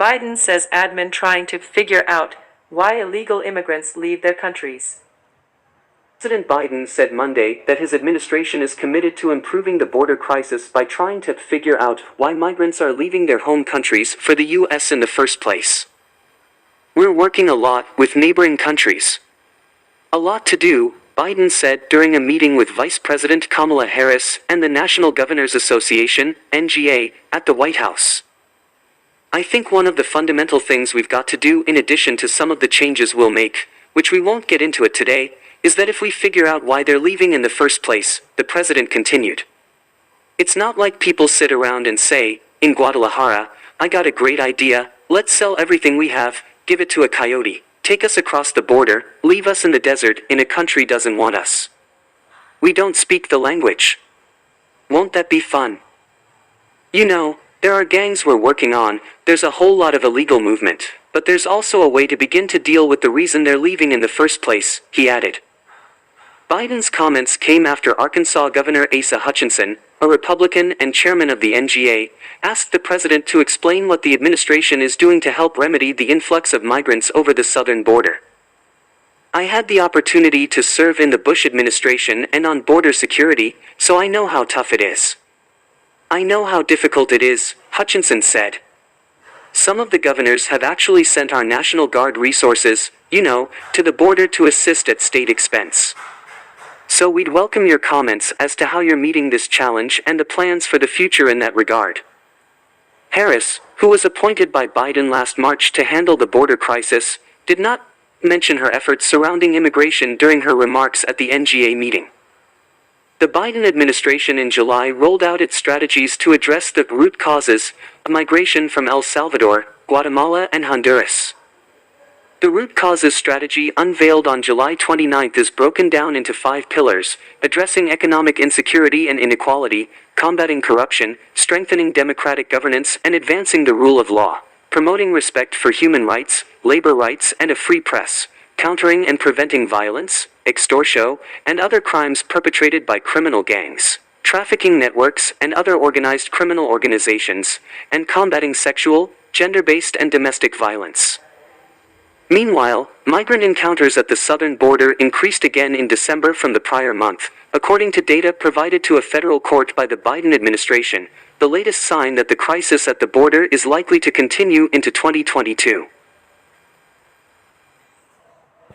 Biden says admin trying to figure out why illegal immigrants leave their countries. President Biden said Monday that his administration is committed to improving the border crisis by trying to figure out why migrants are leaving their home countries for the U.S. in the first place. "We're working a lot with neighboring countries. A lot to do," Biden said during a meeting with Vice President Kamala Harris and the National Governors Association, NGA, at the White House. "I think one of the fundamental things we've got to do, in addition to some of the changes we'll make, which we won't get into it today, is that if we figure out why they're leaving in the first place," the president continued. "It's not like people sit around and say, in Guadalajara, I got a great idea, let's sell everything we have, give it to a coyote, take us across the border, leave us in the desert in a country doesn't want us. We don't speak the language. Won't that be fun? You know, there are gangs we're working on, there's a whole lot of illegal movement, but there's also a way to begin to deal with the reason they're leaving in the first place," he added. Biden's comments came after Arkansas Governor Asa Hutchinson, a Republican and chairman of the NGA, asked the president to explain what the administration is doing to help remedy the influx of migrants over the southern border. "I had the opportunity to serve in the Bush administration and on border security, so I know how tough it is. I know how difficult it is," Hutchinson said. "Some of the governors have actually sent our National Guard resources, to the border to assist at state expense. So we'd welcome your comments as to how you're meeting this challenge and the plans for the future in that regard." Harris, who was appointed by Biden last March to handle the border crisis, did not mention her efforts surrounding immigration during her remarks at the NGA meeting. The Biden administration in July rolled out its strategies to address the root causes of migration from El Salvador, Guatemala, and Honduras. The root causes strategy unveiled on July 29 is broken down into 5 pillars, addressing economic insecurity and inequality, combating corruption, strengthening democratic governance and advancing the rule of law, promoting respect for human rights, labor rights and a free press, countering and preventing violence, extortion, and other crimes perpetrated by criminal gangs, trafficking networks and other organized criminal organizations, and combating sexual, gender-based and domestic violence. Meanwhile, migrant encounters at the southern border increased again in December from the prior month, according to data provided to a federal court by the Biden administration, the latest sign that the crisis at the border is likely to continue into 2022.